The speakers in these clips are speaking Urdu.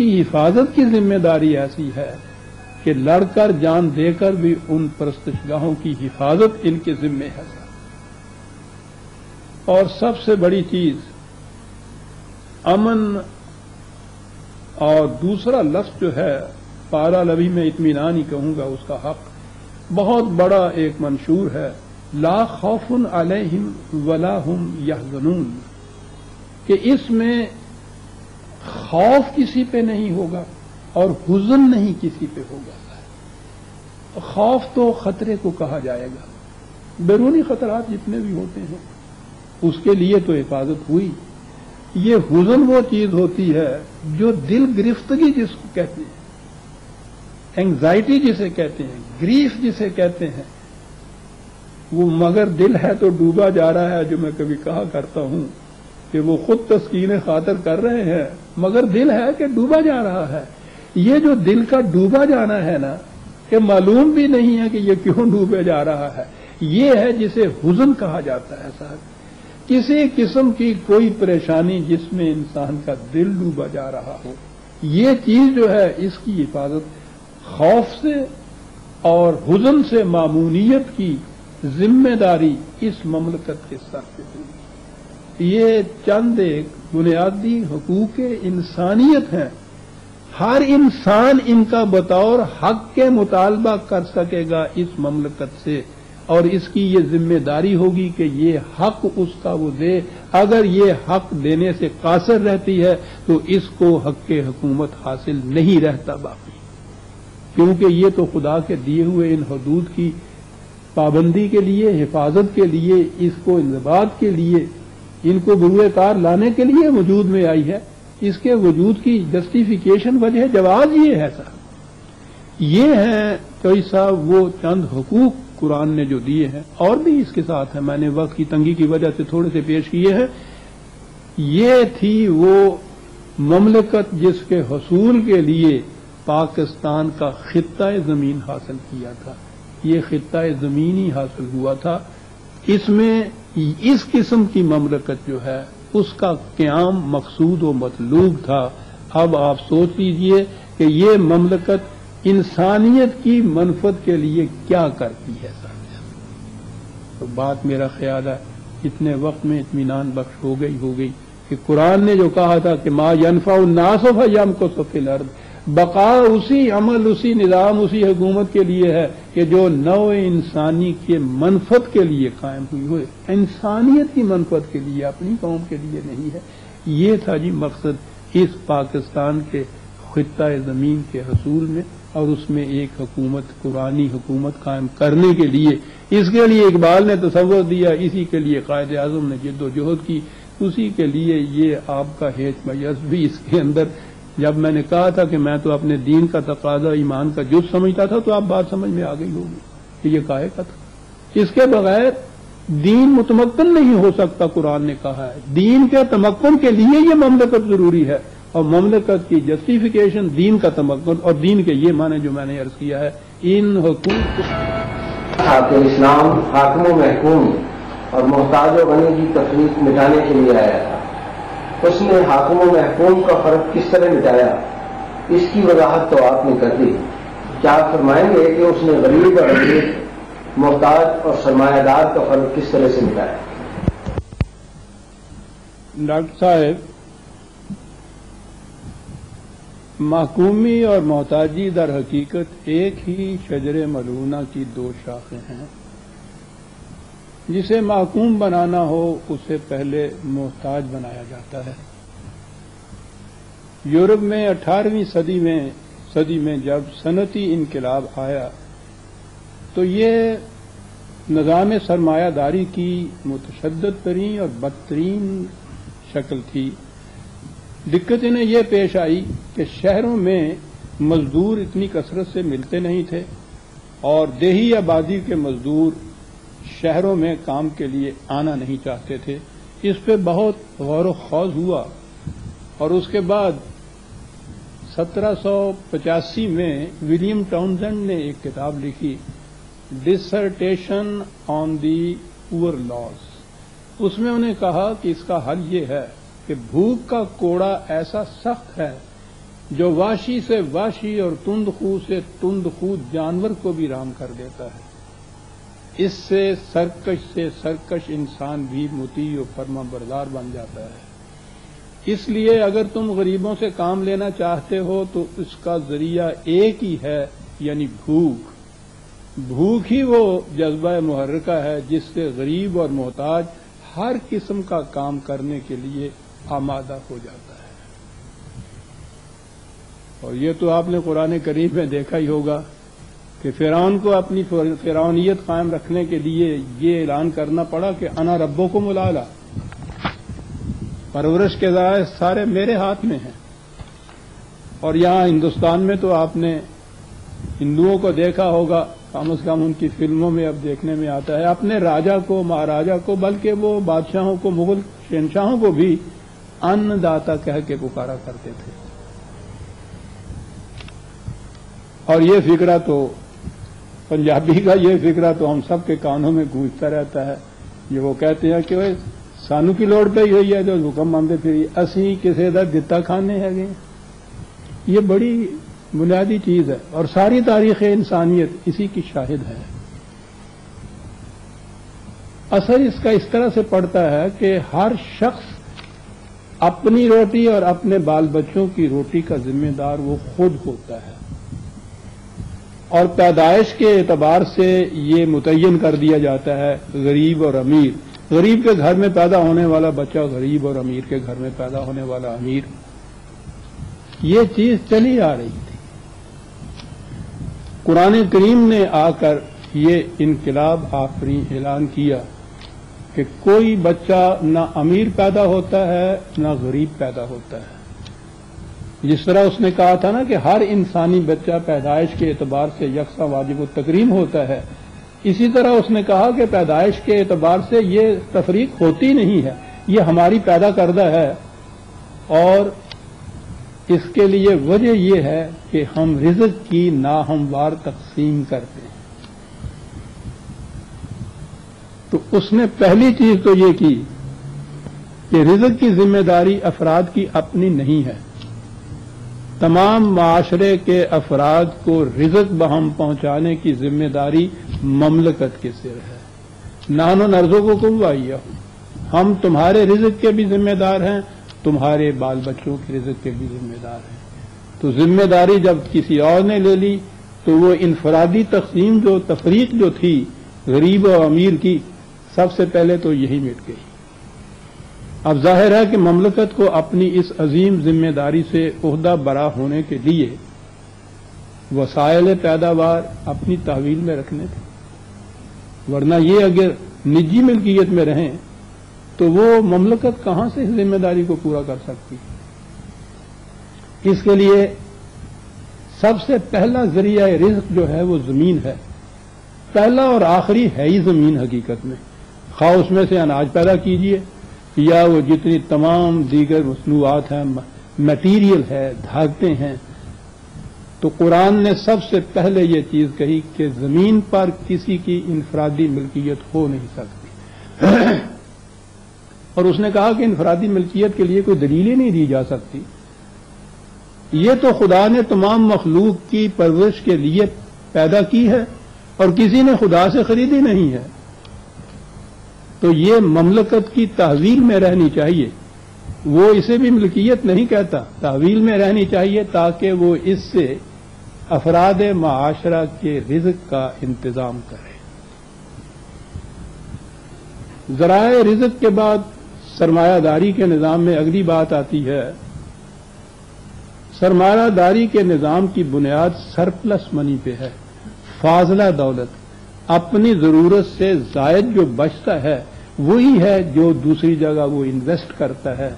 کی حفاظت کی ذمہ داری ایسی ہے کہ لڑ کر جان دے کر بھی ان پرستشگاہوں کی حفاظت ان کے ذمے ہے. اور سب سے بڑی چیز امن. اور دوسرا لفظ جو ہے پارا لبی میں اطمینان ہی کہوں گا، اس کا حق بہت بڑا ایک منشور ہے، لا خوف علیہم ولا هم یحزنون، کہ اس میں خوف کسی پہ نہیں ہوگا اور حزن نہیں کسی پہ ہوگا. خوف تو خطرے کو کہا جائے گا، بیرونی خطرات جتنے بھی ہوتے ہیں اس کے لیے تو حفاظت ہوئی. یہ حزن وہ چیز ہوتی ہے جو دل گرفتگی جس کو کہتے ہیں، اینگزائٹی جسے کہتے ہیں، گریف جسے کہتے ہیں، وہ مگر دل ہے تو ڈوبا جا رہا ہے. جو میں کبھی کہا کرتا ہوں کہ وہ خود تسکین خاطر کر رہے ہیں مگر دل ہے کہ ڈوبا جا رہا ہے. یہ جو دل کا ڈوبا جانا ہے نا، کہ معلوم بھی نہیں ہے کہ یہ کیوں ڈوبے جا رہا ہے، یہ ہے جسے حزن کہا جاتا ہے. صاحب کسی قسم کی کوئی پریشانی جس میں انسان کا دل ڈوبا جا رہا ہو، یہ چیز جو ہے اس کی حفاظت خوف سے اور حزن سے معمونیت کی ذمہ داری اس مملکت کے سر پہ ہوئی. یہ چند ایک بنیادی حقوق انسانیت ہیں، ہر انسان ان کا بطور حق کے مطالبہ کر سکے گا اس مملکت سے، اور اس کی یہ ذمہ داری ہوگی کہ یہ حق اس کا وہ دے. اگر یہ حق دینے سے قاصر رہتی ہے تو اس کو حق کے حکومت حاصل نہیں رہتا باقی، کیونکہ یہ تو خدا کے دیے ہوئے ان حدود کی پابندی کے لیے، حفاظت کے لیے، اس کو انضباط کے لیے، ان کو بروئے کار لانے کے لیے وجود میں آئی ہے. اس کے وجود کی جسٹیفیکیشن وجہ جواز یہ ہے صاحب. یہ ہیں کوئی صاحب وہ چند حقوق قرآن نے جو دیے ہیں، اور بھی اس کے ساتھ ہیں، میں نے وقت کی تنگی کی وجہ سے تھوڑے سے پیش کیے ہیں. یہ تھی وہ مملکت جس کے حصول کے لیے پاکستان کا خطہ زمین حاصل کیا تھا. یہ خطہ زمین ہی حاصل ہوا تھا. اس میں اس قسم کی مملکت جو ہے اس کا قیام مقصود و مطلوب تھا. اب آپ سوچ لیجئے کہ یہ مملکت انسانیت کی منفعت کے لیے کیا کرتی ہے. تو بات میرا خیال ہے اتنے وقت میں اطمینان بخش ہو گئی کہ قرآن نے جو کہا تھا کہ ما ينفع الناس فیمکث فی الارض، بقا اسی عمل، اسی نظام، اسی حکومت کے لیے ہے کہ جو نوع انسانی کے منفعت کے لیے قائم ہوئی ہوئے، انسانیت کی منفعت کے لیے، اپنی قوم کے لیے نہیں ہے. یہ تھا جی مقصد اس پاکستان کے خطہ زمین کے حصول میں، اور اس میں ایک حکومت، قرآنی حکومت قائم کرنے کے لیے. اس کے لیے اقبال نے تصور دیا، اسی کے لیے قائد اعظم نے جد و جہد کی، اسی کے لیے یہ آپ کا ہیچ میس بھی اس کے اندر. جب میں نے کہا تھا کہ میں تو اپنے دین کا تقاضا ایمان کا جز سمجھتا تھا، تو آپ بات سمجھ میں آ گئی ہوگی کہ یہ کاہے کا تھا. اس کے بغیر دین متمکن نہیں ہو سکتا. قرآن نے کہا ہے دین کے تمکن کے لیے یہ مملکت ضروری ہے، اور مملکت کی جسٹیفیکیشن دین کا تمکن، اور دین کے یہ معنی جو میں نے عرض کیا ہے ان حقوق. اسلام حاکم و محکوم اور محتاج و غنی کی تفریق مٹانے کے لیے آیا تھا. اس نے حاکم و محکوم کا فرق کس طرح مٹایا، اس کی وضاحت تو آپ نے کر دی. کیا آپ فرمائیں گے کہ اس نے غریب اور امیر، محتاج اور سرمایہ دار کا فرق کس طرح سے مٹایا؟ ڈاکٹر صاحب، محکومی اور محتاجی در حقیقت ایک ہی شجر ملعونہ کی دو شاخیں ہیں. جسے محکوم بنانا ہو اسے پہلے محتاج بنایا جاتا ہے. یورپ میں 18ویں صدی میں جب صنعتی انقلاب آیا تو یہ نظام سرمایہ داری کی متشدد ترین اور بدترین شکل تھی. دقت انہیں یہ پیش آئی کہ شہروں میں مزدور اتنی کثرت سے ملتے نہیں تھے، اور دیہی آبادی کے مزدور شہروں میں کام کے لیے آنا نہیں چاہتے تھے. اس پہ بہت غور و خوض ہوا، اور اس کے بعد 1785 میں ولیم ٹاؤنزنڈ نے ایک کتاب لکھی، ڈسرٹیشن آن دی پور لاس. اس میں انہیں کہا کہ اس کا حل یہ ہے کہ بھوک کا کوڑا ایسا سخت ہے جو واشی سے واشی اور تند خو سے تند خو جانور کو بھی رام کر دیتا ہے، اس سے سرکش انسان بھی مطیع و فرما بردار بن جاتا ہے۔ اس لیے اگر تم غریبوں سے کام لینا چاہتے ہو تو اس کا ذریعہ ایک ہی ہے، یعنی بھوک ہی وہ جذبہ محرکہ ہے جس سے غریب اور محتاج ہر قسم کا کام کرنے کے لیے آمادہ ہو جاتا ہے۔ اور یہ تو آپ نے قرآن کریم میں دیکھا ہی ہوگا کہ فرعون کو اپنی فرعونیت قائم رکھنے کے لیے یہ اعلان کرنا پڑا کہ انا ربکم الاعلی، پرورش کے ذرائع سارے میرے ہاتھ میں ہیں۔ اور یہاں ہندوستان میں تو آپ نے ہندوؤں کو دیکھا ہوگا، کم از کم ان کی فلموں میں اب دیکھنے میں آتا ہے، اپنے راجا کو، مہاراجا کو، بلکہ وہ بادشاہوں کو، مغل شہنشاہوں کو بھی ان داتا کہہ کے پکارا کرتے تھے۔ اور یہ فکرہ تو پنجابی کا یہ فکرہ تو ہم سب کے کانوں میں گونجتا رہتا ہے، یہ وہ کہتے ہیں کہ وہ سانو کی لوڑ پہ ہوئی ہے جو حکم مانتے پھر اسی کسی دا دتا کھانے ہے گئے۔ یہ بڑی بنیادی چیز ہے اور ساری تاریخ انسانیت اسی کی شاہد ہے۔ اثر اس کا اس طرح سے پڑتا ہے کہ ہر شخص اپنی روٹی اور اپنے بال بچوں کی روٹی کا ذمہ دار وہ خود ہوتا ہے، اور پیدائش کے اعتبار سے یہ متعین کر دیا جاتا ہے غریب اور امیر۔ غریب کے گھر میں پیدا ہونے والا بچہ غریب اور امیر کے گھر میں پیدا ہونے والا امیر، یہ چیز چلی آ رہی تھی۔ قرآن کریم نے آ کر یہ انقلاب آفرین اعلان کیا کہ کوئی بچہ نہ امیر پیدا ہوتا ہے نہ غریب پیدا ہوتا ہے۔ جس طرح اس نے کہا تھا نا کہ ہر انسانی بچہ پیدائش کے اعتبار سے یکساں واجب التکریم ہوتا ہے، اسی طرح اس نے کہا کہ پیدائش کے اعتبار سے یہ تفریق ہوتی نہیں ہے، یہ ہماری پیدا کردہ ہے، اور اس کے لیے وجہ یہ ہے کہ ہم رزق کی ناہموار تقسیم کرتے ہیں۔ تو اس نے پہلی چیز تو یہ کی کہ رزق کی ذمہ داری افراد کی اپنی نہیں ہے، تمام معاشرے کے افراد کو رزق بہم پہنچانے کی ذمہ داری مملکت کے سر ہے۔ نحن نرزقکم وایاہم، ہم تمہارے رزق کے بھی ذمہ دار ہیں، تمہارے بال بچوں کے رزق کے بھی ذمہ دار ہیں۔ تو ذمہ داری جب کسی اور نے لے لی تو وہ انفرادی تقسیم جو تفریق جو تھی غریب و امیر کی، سب سے پہلے تو یہی مٹ گئی۔ اب ظاہر ہے کہ مملکت کو اپنی اس عظیم ذمہ داری سے عہدہ برا ہونے کے لیے وسائل پیداوار اپنی تحویل میں رکھنے تھے، ورنہ یہ اگر نجی ملکیت میں رہیں تو وہ مملکت کہاں سے اس ذمہ داری کو پورا کر سکتی؟ اس کے لیے سب سے پہلا ذریعہ رزق جو ہے وہ زمین ہے، پہلا اور آخری ہے ہی زمین حقیقت میں، خواہ اس میں سے اناج پیدا کیجیے یا وہ جتنی تمام دیگر مصنوعات ہیں، میٹیریل ہے، دھاگتے ہیں۔ تو قرآن نے سب سے پہلے یہ چیز کہی کہ زمین پر کسی کی انفرادی ملکیت ہو نہیں سکتی، اور اس نے کہا کہ انفرادی ملکیت کے لیے کوئی دلیل ہی نہیں دی جا سکتی، یہ تو خدا نے تمام مخلوق کی پرورش کے لیے پیدا کی ہے اور کسی نے خدا سے خریدی نہیں ہے۔ تو یہ مملکت کی تحویل میں رہنی چاہیے، وہ اسے بھی ملکیت نہیں کہتا، تحویل میں رہنی چاہیے تاکہ وہ اس سے افراد معاشرہ کے رزق کا انتظام کرے۔ ذرائع رزق کے بعد سرمایہ داری کے نظام میں اگلی بات آتی ہے۔ سرمایہ داری کے نظام کی بنیاد سرپلس منی پہ ہے، فاضلہ دولت، اپنی ضرورت سے زائد جو بچتا ہے وہی ہے جو دوسری جگہ وہ انویسٹ کرتا ہے،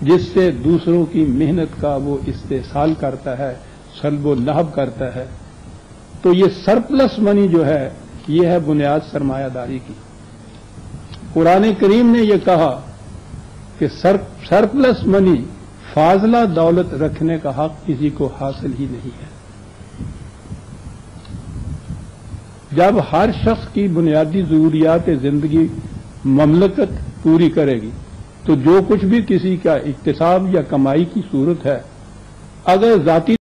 جس سے دوسروں کی محنت کا وہ استحصال کرتا ہے، سلب و لہب کرتا ہے۔ تو یہ سرپلس منی جو ہے یہ ہے بنیاد سرمایہ داری کی۔ قرآن کریم نے یہ کہا کہ سرپلس منی، فاضلہ دولت رکھنے کا حق کسی کو حاصل ہی نہیں ہے۔ جب ہر شخص کی بنیادی ضروریات زندگی مملکت پوری کرے گی تو جو کچھ بھی کسی کا اکتساب یا کمائی کی صورت ہے اگر ذاتی